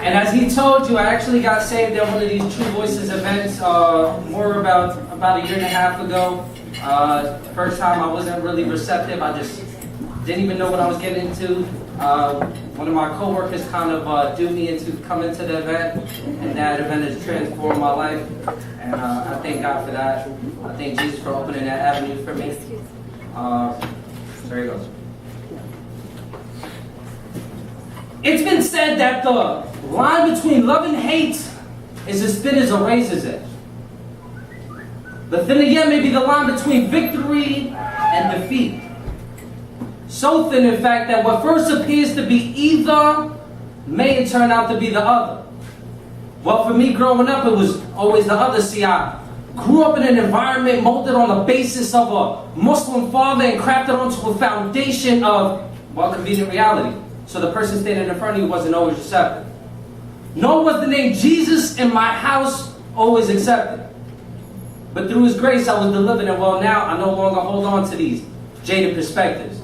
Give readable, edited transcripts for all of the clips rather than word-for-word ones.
And as he told you, I actually got saved at one of these True Voices events about a year and a half ago. First time I wasn't really receptive. I just didn't even know what I was getting into. One of my coworkers kind of duped me into coming to the event, and that event has transformed my life. And I thank God for that. I thank Jesus for opening that avenue for me. There he goes. It's been said that the line between love and hate is as thin as a razor's edge. But then again, maybe the line between victory and defeat. So thin, in fact, that what first appears to be either may turn out to be the other. Well, for me growing up, it was always the other. See, I grew up in an environment molded on the basis of a Muslim father and crafted onto a foundation of, well, convenient reality. So the person standing in front of you wasn't always receptive. Nor was the name Jesus in my house always accepted. But through His grace, I was delivered, and well, now I no longer hold on to these jaded perspectives.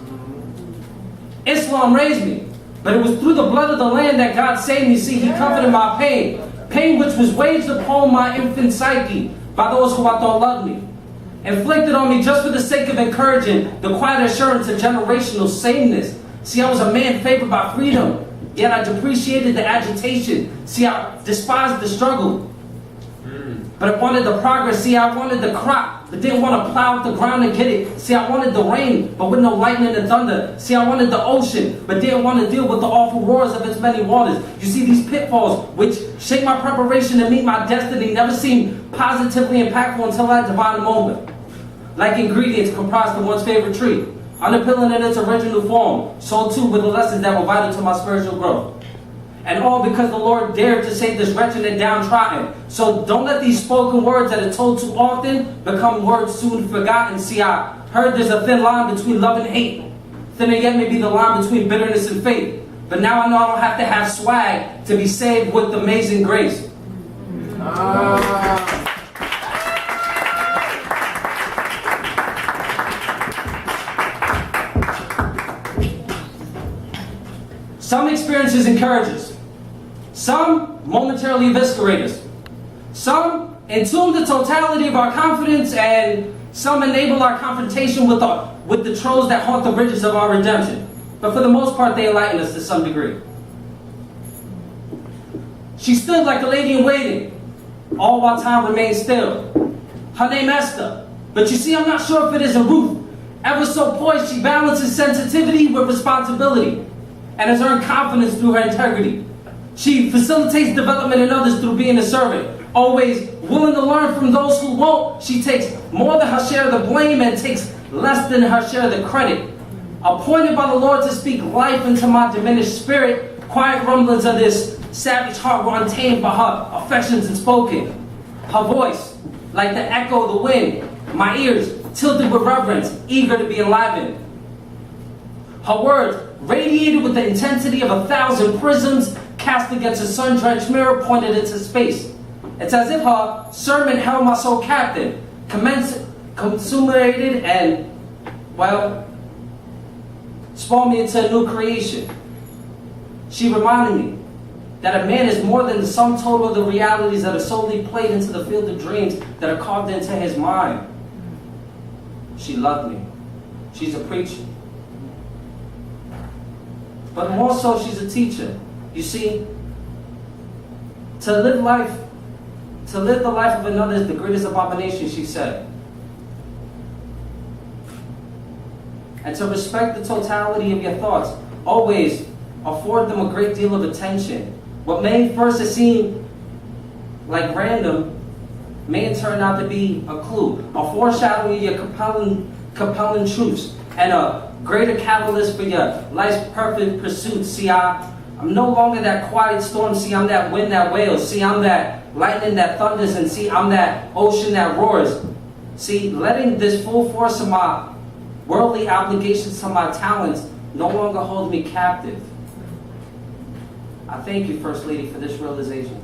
Islam raised me, but it was through the blood of the Lamb that God saved me. See, He comforted my pain, pain which was waged upon my infant psyche by those who I thought loved me, inflicted on me just for the sake of encouraging the quiet assurance of generational sameness. See, I was a man favored by freedom, yet I depreciated the agitation. See, I despised the struggle, but I wanted the progress. See, I wanted the crop, but didn't want to plow up the ground and get it. See, I wanted the rain, but with no lightning and thunder. See, I wanted the ocean, but didn't want to deal with the awful roars of its many waters. You see, these pitfalls, which shape my preparation to meet my destiny, never seemed positively impactful until that divine moment. Like ingredients comprised of one's favorite tree, unappealing in its original form, so too were the lessons that were vital to my spiritual growth. And all because the Lord dared to save this wretched and downtrodden. So don't let these spoken words that are told too often become words soon forgotten. See, I heard there's a thin line between love and hate. Thinner yet may be the line between bitterness and faith. But now I know I don't have to have swag to be saved with amazing grace. Some experiences encourage us. Some momentarily eviscerate us. Some entomb the totality of our confidence, and some enable our confrontation with the trolls that haunt the bridges of our redemption. But for the most part, they enlighten us to some degree. She stood like a lady in waiting, all while time remained still. Her name Esther, but you see, I'm not sure if it is a Ruth. Ever so poised, she balances sensitivity with responsibility, and has earned confidence through her integrity. She facilitates development in others through being a servant. Always willing to learn from those who won't, she takes more than her share of the blame and takes less than her share of the credit. Appointed by the Lord to speak life into my diminished spirit, quiet rumblings of this savage heart were untamed by her affections unspoken. Her voice, like the echo of the wind, my ears tilted with reverence, eager to be enlivened. Her words radiated with the intensity of 1,000 prisms cast against a sun-drenched mirror pointed into space. It's as if her sermon held my soul captive, consummated, and, well, spawned me into a new creation. She reminded me that a man is more than the sum total of the realities that are solely played into the field of dreams that are carved into his mind. She loved me. She's a preacher. But more so, she's a teacher. You see, to live the life of another is the greatest abomination, she said. And to respect the totality of your thoughts, always afford them a great deal of attention. What may first seem like random may turn out to be a clue, a foreshadowing of your compelling truths, and a greater catalyst for your life's perfect pursuit. See, I'm no longer that quiet storm. See, I'm that wind that wails. See, I'm that lightning that thunders. And see, I'm that ocean that roars. See, letting this full force of my worldly obligations to my talents no longer hold me captive. I thank you, First Lady, for this realization.